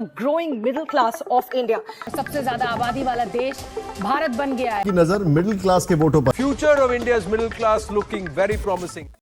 Growing middle class of India. सबसे ज्यादा आबादी वाला देश भारत बन गया है। की नजर मिडिल क्लास के वोटों पर। Future of India's middle class looking very promising.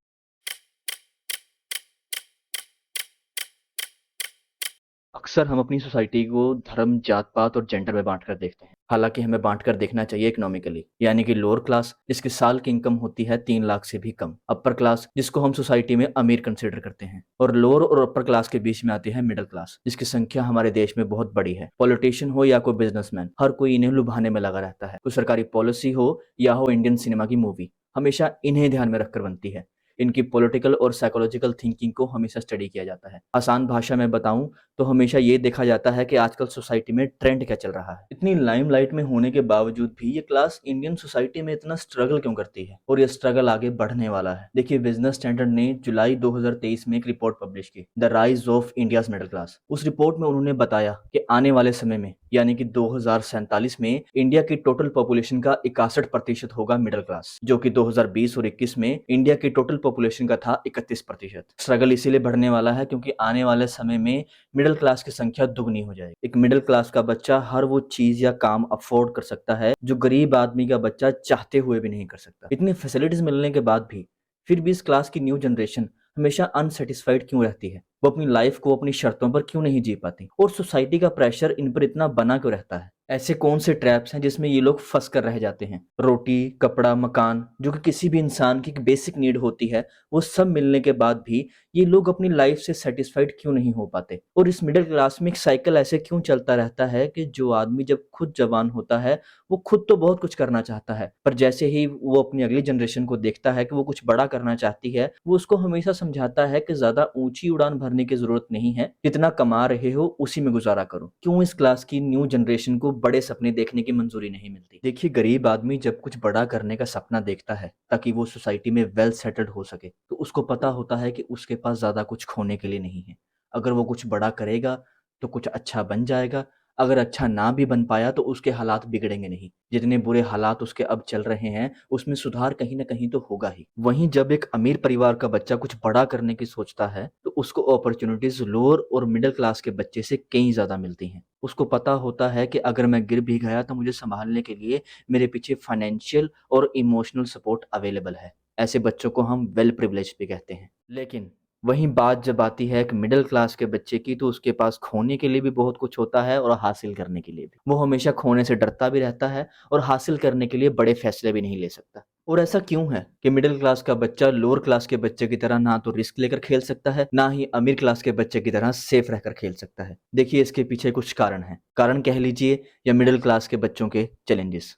अक्सर हम अपनी सोसाइटी को धर्म, जात पात और जेंडर में बांट कर देखते हैं। हालांकि हमें बांट कर देखना चाहिए इकोनॉमिकली, यानी कि लोअर क्लास जिसकी साल की इनकम होती है 3 लाख से भी कम, अपर क्लास जिसको हम सोसाइटी में अमीर कंसिडर करते हैं, और लोअर और अपर क्लास के बीच में आती है मिडिल क्लास जिसकी संख्या हमारे देश में बहुत बड़ी है। पॉलिटिशियन हो या कोई बिजनेसमैन, हर कोई इन्हें लुभाने में लगा रहता है। कोई सरकारी पॉलिसी हो या हो इंडियन सिनेमा की मूवी, हमेशा इन्हें ध्यान में रखकर बनती है। इनकी पॉलिटिकल और साइकोलॉजिकल थिंकिंग को हमेशा स्टडी किया जाता है। आसान भाषा में बताऊं तो हमेशा ये देखा जाता है कि आजकल सोसाइटी में ट्रेंड क्या चल रहा है। इतनी लाइमलाइट में होने के बावजूद भी ये क्लास इंडियन सोसाइटी में इतना स्ट्रगल क्यों करती है, और ये स्ट्रगल आगे बढ़ने वाला है। देखिए, बिजनेस स्टैंडर्ड ने जुलाई 2023 में एक रिपोर्ट पब्लिश की, the rise of India's middle class. उस रिपोर्ट में उन्होंने बताया कि आने वाले समय में, यानी कि 2047 में, इंडिया की टोटल पॉपुलेशन का 61% होगा मिडिल क्लास, जो कि 2020 और 21 में इंडिया की टोटल पॉपुलेशन का था 31%। स्ट्रगल इसीलिए बढ़ने वाला है क्योंकि आने वाले समय में मिडिल क्लास की संख्या दुगनी हो जाएगी। एक मिडिल क्लास का बच्चा हर वो चीज या काम अफोर्ड कर सकता है जो गरीब आदमी का बच्चा चाहते हुए भी नहीं कर सकता। इतनी फैसिलिटीज मिलने के बाद भी फिर भी इस क्लास की न्यू जनरेशन हमेशा अनसेटिस्फाइड क्यों रहती है? वो अपनी लाइफ को अपनी शर्तों पर क्यों नहीं जी पाती? और सोसाइटी का प्रेशर इन पर इतना बना क्यों रहता है? ऐसे कौन से ट्रैप्स हैं जिसमें ये लोग फंस कर रह जाते हैं? रोटी, कपड़ा, मकान, जो कि किसी भी इंसान की एक बेसिक नीड होती है, वो सब मिलने के बाद भी ये लोग अपनी लाइफ से सेटिस्फाइड क्यों नहीं हो पाते? और इस मिडिल क्लास में एक साइकिल ऐसे क्यों चलता रहता है कि जो आदमी जब खुद जवान होता है वो खुद तो बहुत कुछ करना चाहता है, पर जैसे ही वो अपनी अगली जनरेशन को देखता है कि वो कुछ बड़ा करना चाहती है, वो उसको हमेशा समझाता है कि ज्यादा ऊंची उड़ान भरने की जरूरत नहीं है, जितना कमा रहे हो उसी में गुजारा करो। क्यों इस क्लास की न्यू जनरेशन को बड़े सपने देखने की मंजूरी नहीं मिलती? देखिए, गरीब आदमी जब कुछ बड़ा करने का सपना देखता है ताकि वो सोसाइटी में वेल सेटल्ड हो सके, तो उसको पता होता है कि उसके पास ज्यादा कुछ खोने के लिए नहीं है। अगर वो कुछ बड़ा करेगा तो कुछ अच्छा बन जाएगा, अगर अच्छा ना भी बन पाया तो उसके हालात बिगड़ेंगे नहीं। जितने बुरे हालात उसके अब चल रहे हैं उसमें सुधार कहीं ना कहीं तो होगा ही। वहीं जब एक अमीर परिवार का बच्चा कुछ बड़ा करने की सोचता है तो उसको अपॉर्चुनिटीज लोअर और मिडिल क्लास के बच्चे से कहीं ज्यादा मिलती हैं। उसको पता होता है कि अगर मैं गिर भी गया तो मुझे संभालने के लिए मेरे पीछे फाइनेंशियल और इमोशनल सपोर्ट अवेलेबल है। ऐसे बच्चों को हम वेल प्रिविलेज्ड भी कहते हैं। लेकिन वहीं बात जब आती है एक मिडिल क्लास के बच्चे की, तो उसके पास खोने के लिए भी बहुत कुछ होता है और हासिल करने के लिए भी। वो हमेशा खोने से डरता भी रहता है और हासिल करने के लिए बड़े फैसले भी नहीं ले सकता। और ऐसा क्यों है कि मिडिल क्लास का बच्चा लोअर क्लास के बच्चे की तरह ना तो रिस्क लेकर खेल सकता है, ना ही अमीर क्लास के बच्चे की तरह सेफ रहकर खेल सकता है? देखिए, इसके पीछे कुछ कारण हैं, कारण कह लीजिए या मिडिल क्लास के बच्चों के चैलेंजेस।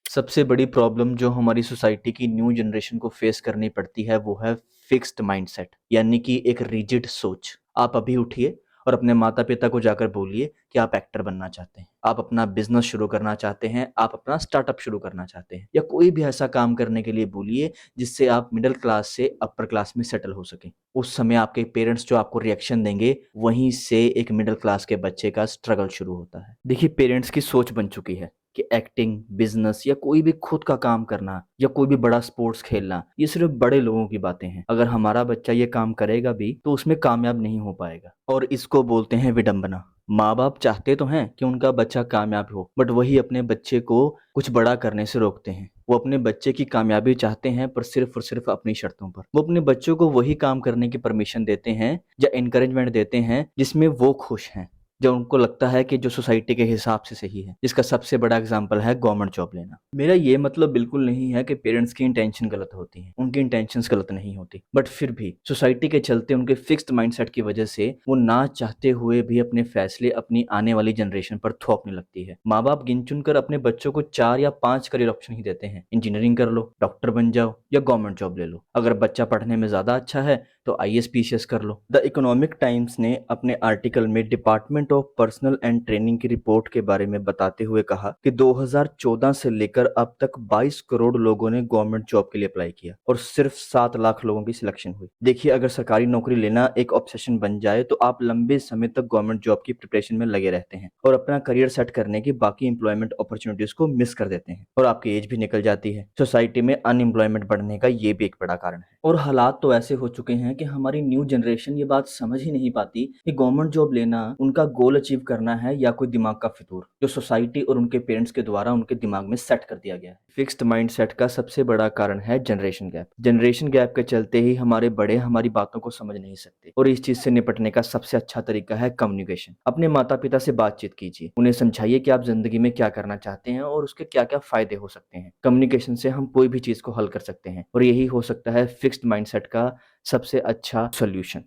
सबसे बड़ी प्रॉब्लम जो हमारी सोसाइटी की न्यू जनरेशन को फेस करनी पड़ती है वो है फिक्स्ड माइंडसेट, यानी कि एक रिजिड सोच। आप अभी उठिए और अपने माता पिता को जाकर बोलिए कि आप एक्टर बनना चाहते हैं, आप अपना बिजनेस शुरू करना चाहते हैं, आप अपना स्टार्टअप शुरू करना चाहते हैं, या कोई भी ऐसा काम करने के लिए बोलिए जिससे आप मिडिल क्लास से अपर क्लास में सेटल हो सकें। उस समय आपके पेरेंट्स जो आपको रिएक्शन देंगे, वहीं से एक मिडिल क्लास के बच्चे का स्ट्रगल शुरू होता है। देखिए, पेरेंट्स की सोच बन चुकी है कि एक्टिंग, बिजनेस या कोई भी खुद का काम करना या कोई भी बड़ा स्पोर्ट्स खेलना, ये सिर्फ बड़े लोगों की बातें हैं। अगर हमारा बच्चा ये काम करेगा भी तो उसमें कामयाब नहीं हो पाएगा, और इसको बोलते हैं विडंबना। माँ बाप चाहते तो हैं कि उनका बच्चा कामयाब हो, बट वही अपने बच्चे को कुछ बड़ा करने से रोकते हैं। वो अपने बच्चे की कामयाबी चाहते हैं, पर सिर्फ और सिर्फ अपनी शर्तों पर। वो अपने बच्चों को वही काम करने की परमिशन देते हैं या एनकरेजमेंट देते हैं जिसमें वो खुश हैं, जो उनको लगता है कि जो सोसाइटी के हिसाब से सही है। इसका सबसे बड़ा एग्जांपल है गवर्नमेंट जॉब लेना। मेरा ये मतलब बिल्कुल नहीं है कि पेरेंट्स की इंटेंशन गलत होती है, उनकी इंटेंशंस गलत नहीं होती, बट फिर भी सोसाइटी के चलते उनके फिक्स्ड माइंडसेट की वजह से वो ना चाहते हुए भी अपने फैसले अपनी आने वाली जनरेशन पर थोपने लगती है। माँ बाप गिन चुन कर अपने बच्चों को 4 या 5 करियर ऑप्शन ही देते हैं। इंजीनियरिंग कर लो, डॉक्टर बन जाओ, या गवर्नमेंट जॉब ले लो। अगर बच्चा पढ़ने में ज्यादा अच्छा है तो IAS PCS कर लो। द इकोनॉमिक टाइम्स ने अपने आर्टिकल में department of personal and training की रिपोर्ट के बारे में बताते हुए कहा कि 2014 से लेकर अब तक 22 करोड़ लोगों ने गवर्नमेंट जॉब के लिए अप्लाई किया और सिर्फ 7 लाख लोगों की सिलेक्शन हुई। देखिए, अगर सरकारी नौकरी लेना एक ऑब्सेशन बन जाए तो आप लंबे समय तक गवर्नमेंट जॉब की प्रिपरेशन में लगे रहते हैं और अपना करियर सेट करने की बाकी एम्प्लॉयमेंट अपॉर्चुनिटीज को मिस कर देते हैं, और आपकी एज भी निकल जाती है। सोसाइटी में अनएम्प्लॉयमेंट बढ़ने का ये भी एक बड़ा कारण है। और हालात तो ऐसे हो चुके हैं हैं कि हमारी न्यू जनरेशन ये बात समझ ही नहीं पाती कि गवर्नमेंट जॉब लेना उनका गोल अचीव करना है या कोई दिमाग का फितूर जो सोसाइटी और उनके पेरेंट्स के द्वारा उनके दिमाग में सेट कर दिया गया है। फिक्स्ड माइंडसेट का सबसे बड़ा कारण है जनरेशन गैप। जनरेशन गैप के चलते ही हमारे बड़े हमारी बातों को समझ नहीं सकते और इस चीज से निपटने का सबसे अच्छा तरीका है कम्युनिकेशन। अपने माता पिता से बातचीत कीजिए, उन्हें समझाइए कि आप जिंदगी में क्या करना चाहते हैं और उसके क्या क्या फायदे हो सकते हैं। कम्युनिकेशन से हम कोई भी चीज को हल कर सकते हैं और यही हो सकता है फिक्स्ड माइंडसेट का सबसे अच्छा सॉल्यूशन।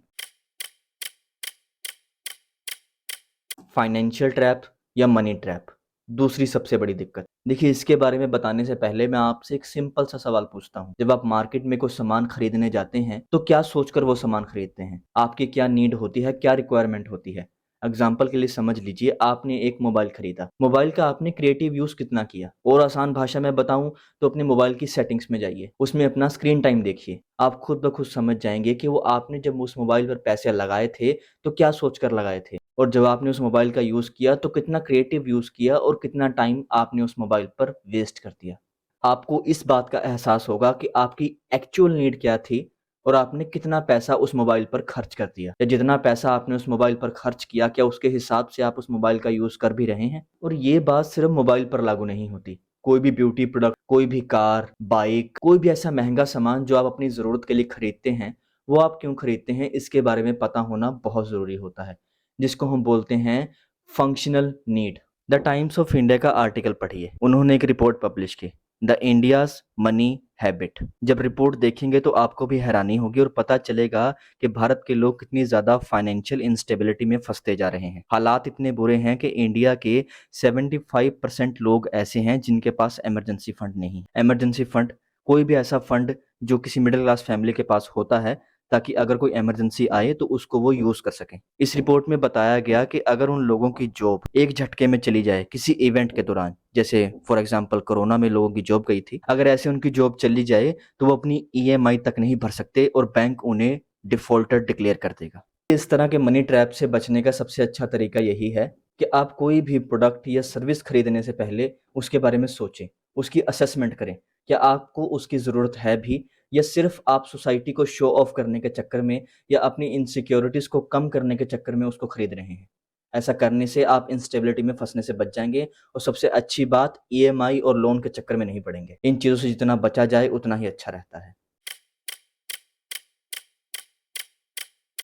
फाइनेंशियल ट्रैप या मनी ट्रैप, दूसरी सबसे बड़ी दिक्कत। देखिए, इसके बारे में बताने से पहले मैं आपसे एक सिंपल सा सवाल पूछता हूँ। जब आप मार्केट में कोई सामान खरीदने जाते हैं तो क्या सोचकर वो सामान खरीदते हैं? आपकी क्या नीड होती है, क्या रिक्वायरमेंट होती है? एग्जाम्पल के लिए समझ लीजिए, आपने एक मोबाइल खरीदा। मोबाइल का आपने क्रिएटिव यूज कितना किया? और आसान भाषा में बताऊं तो अपने मोबाइल की सेटिंग्स में जाइए, उसमें अपना स्क्रीन टाइम देखिए। आप खुद ब खुद समझ जाएंगे कि वो आपने जब उस मोबाइल पर पैसे लगाए थे तो क्या सोचकर लगाए थे, और जब आपने उस मोबाइल का यूज किया तो कितना क्रिएटिव यूज किया और कितना टाइम आपने उस मोबाइल पर वेस्ट कर दिया। आपको इस बात का एहसास होगा कि आपकी एक्चुअल नीड क्या थी और आपने कितना पैसा उस मोबाइल पर खर्च कर दिया, या जितना पैसा आपने उस मोबाइल पर खर्च किया क्या उसके हिसाब से आप उस मोबाइल का यूज कर भी रहे हैं। और ये बात सिर्फ मोबाइल पर लागू नहीं होती। कोई भी ब्यूटी प्रोडक्ट, कोई भी कार, बाइक, कोई भी ऐसा महंगा सामान जो आप अपनी जरूरत के लिए खरीदते हैं, वो आप क्यों खरीदते हैं इसके बारे में पता होना बहुत जरूरी होता है, जिसको हम बोलते हैं functional need. The times of India का आर्टिकल पढ़िए, उन्होंने एक रिपोर्ट पब्लिश की, द इंडियाज मनी हैबिट। जब रिपोर्ट देखेंगे तो आपको भी हैरानी होगी और पता चलेगा कि भारत के लोग कितनी ज्यादा फाइनेंशियल इंस्टेबिलिटी में फंसते जा रहे हैं। हालात इतने बुरे हैं कि इंडिया के 75% लोग ऐसे हैं जिनके पास इमरजेंसी फंड नहीं। इमरजेंसी फंड कोई भी ऐसा फंड जो किसी मिडिल क्लास फैमिली के पास होता है ताकि अगर कोई इमरजेंसी आए तो उसको वो यूज कर सकें। इस रिपोर्ट में बताया गया कि अगर उन लोगों की जॉब एक झटके में चली जाए किसी इवेंट के दौरान, जैसे फॉर एग्जांपल कोरोना में लोगों की जॉब गई थी, अगर ऐसे उनकी जॉब चली जाए तो वो अपनी ईएमआई तक नहीं भर सकते और बैंक उन्हें डिफॉल्टर डिक्लेयर कर देगा। इस तरह के मनी ट्रैप से बचने का सबसे अच्छा तरीका यही है कि आप कोई भी प्रोडक्ट या सर्विस खरीदने से पहले उसके बारे में सोचें, उसकी असेसमेंट करें, क्या आपको उसकी ज़रूरत है भी, या सिर्फ आप सोसाइटी को शो ऑफ करने के चक्कर में या अपनी इनसिक्योरिटीज़ को कम करने के चक्कर में उसको खरीद रहे हैं। ऐसा करने से आप इंस्टेबिलिटी में फंसने से बच जाएंगे और सबसे अच्छी बात, ईएमआई और लोन के चक्कर में नहीं पड़ेंगे। इन चीज़ों से जितना बचा जाए उतना ही अच्छा रहता है।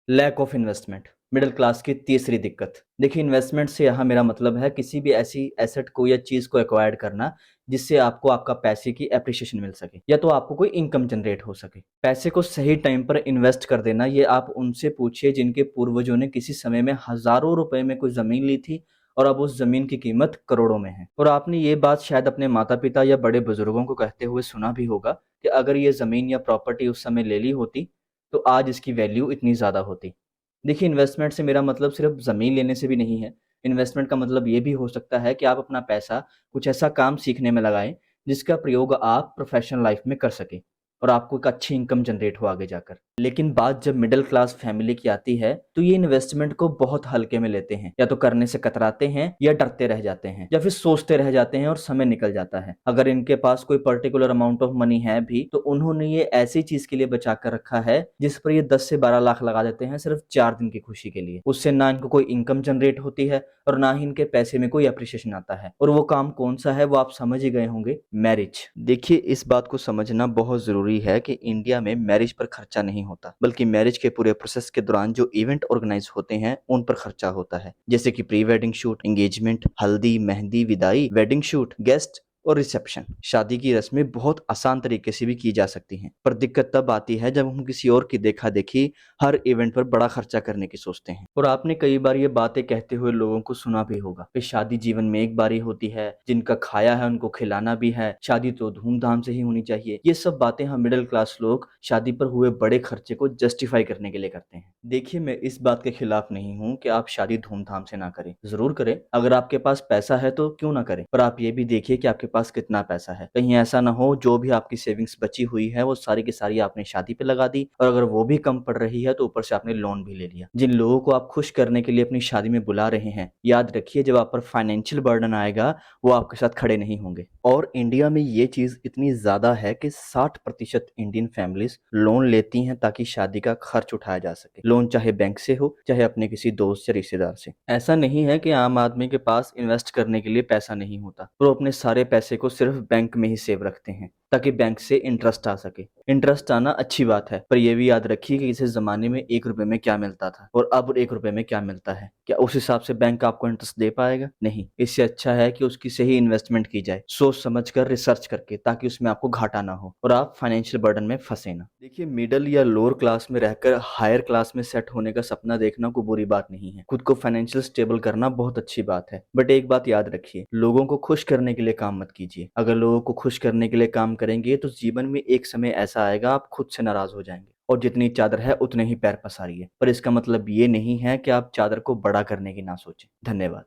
Lack of investment, middle class की तीसरी दिक्कत। देखिए, इन्वेस्टमेंट से यहाँ मेरा मतलब है किसी भी ऐसी एसेट को या चीज को एक्वायर्ड करना जिससे आपको आपका पैसे की एप्रिसिएशन मिल सके या तो आपको कोई इनकम जनरेट हो सके। पैसे को सही टाइम पर इन्वेस्ट कर देना, ये आप उनसे पूछिए जिनके पूर्वजों ने किसी समय में हजारों रुपए में कोई जमीन ली थी और अब उस जमीन की कीमत करोड़ों में है। और आपने ये बात शायद अपने माता पिता या बड़े बुजुर्गों को कहते हुए सुना भी होगा कि अगर ये जमीन या प्रॉपर्टी उस समय ले ली होती तो आज इसकी वैल्यू इतनी ज्यादा होती। देखिए, इन्वेस्टमेंट से मेरा मतलब सिर्फ ज़मीन लेने से भी नहीं है। इन्वेस्टमेंट का मतलब ये भी हो सकता है कि आप अपना पैसा कुछ ऐसा काम सीखने में लगाएं जिसका प्रयोग आप प्रोफेशनल लाइफ में कर सकें और आपको एक अच्छी इनकम जनरेट हो आगे जाकर। लेकिन बात जब मिडिल क्लास फैमिली की आती है तो ये इन्वेस्टमेंट को बहुत हल्के में लेते हैं, या तो करने से कतराते हैं या डरते रह जाते हैं या फिर सोचते रह जाते हैं और समय निकल जाता है। अगर इनके पास कोई पर्टिकुलर अमाउंट ऑफ मनी है भी तो उन्होंने ये ऐसी चीज के लिए बचा कर रखा है जिस पर ये 10 से 12 लाख लगा देते हैं सिर्फ 4 दिन की खुशी के लिए। उससे ना इनको कोई इनकम जनरेट होती है और ना ही इनके पैसे में कोई अप्रिशिएशन आता है। और वो काम कौन सा है वो आप समझ ही गए होंगे, मैरिज। देखिए, इस बात को समझना बहुत जरूरी है कि इंडिया में मैरिज पर खर्चा नहीं होता, बल्कि मैरिज के पूरे प्रोसेस के दौरान जो इवेंट ऑर्गेनाइज होते हैं उन पर खर्चा होता है, जैसे कि प्री वेडिंग शूट, एंगेजमेंट, हल्दी, मेहंदी, विदाई, वेडिंग शूट, गेस्ट और रिसेप्शन। शादी की रस्में बहुत आसान तरीके से भी की जा सकती हैं, पर दिक्कत तब आती है जब हम किसी और की देखा देखी हर इवेंट पर बड़ा खर्चा करने की सोचते हैं। और आपने कई बार ये बातें कहते हुए लोगों को सुना भी होगा कि शादी जीवन में एक बार ही होती है, जिनका खाया है उनको खिलाना भी है, शादी तो धूमधाम से ही होनी चाहिए। ये सब बातें हम मिडिल क्लास लोग शादी पर हुए बड़े खर्चे को जस्टिफाई करने के लिए करते हैं। देखिए, मैं इस बात के खिलाफ नहीं हूँ कि आप शादी धूमधाम से ना करें, जरूर करें। अगर आपके पास पैसा है तो क्यों ना करें, पर आप ये भी देखिए कि आपके पास कितना पैसा है। कहीं ऐसा ना हो जो भी आपकी सेविंग्स बची हुई है वो सारी की सारी आपने शादी पे लगा दी, और अगर वो भी कम पड़ रही है तो ऊपर से आपने लोन भी ले लिया। जिन लोगों को आप खुश करने के लिए अपनी शादी में बुला रहे हैं, याद रखिए जब आप पर फाइनेंशियल बर्डन आएगा वो आपके साथ खड़े नहीं होंगे। और इंडिया में ये चीज इतनी ज्यादा है कि 60% इंडियन फैमिलीज लोन लेती हैं ताकि शादी का खर्च उठाया जा सके। लोन चाहे बैंक से हो चाहे अपने किसी दोस्त या रिश्तेदार से। ऐसा नहीं है कि आम आदमी के पास इन्वेस्ट करने के लिए पैसा नहीं होता, वो अपने सारे पैसे को सिर्फ बैंक में ही सेव रखते हैं ताकि बैंक से इंटरेस्ट आ सके। इंटरेस्ट आना अच्छी बात है, पर यह भी याद रखिए कि इस जमाने में 1 रुपए में क्या मिलता था और अब 1 रुपए में क्या मिलता है। क्या उस हिसाब से बैंक आपको इंटरेस्ट दे पाएगा? नहीं। इससे अच्छा है कि उसकी सही इन्वेस्टमेंट की जाए, सोच समझकर, रिसर्च करके, ताकि उसमें आपको घाटा ना हो और आप फाइनेंशियल बर्डन में फंसे ना। देखिए, मिडिल या लोअर क्लास में रहकर हायर क्लास में सेट होने का सपना देखना कोई बुरी बात नहीं है। खुद को फाइनेंशियल स्टेबल करना बहुत अच्छी बात है, बट एक बात याद रखिए, लोगों को खुश करने के लिए काम मत कीजिए। अगर लोगों को खुश करने के लिए काम करेंगे तो जीवन में एक समय ऐसा आएगा आप खुद से नाराज हो जाएंगे और जितनी चादर है उतने ही पैर पसारिए। पर इसका मतलब ये नहीं है कि आप चादर को बड़ा करने की ना सोचें। धन्यवाद।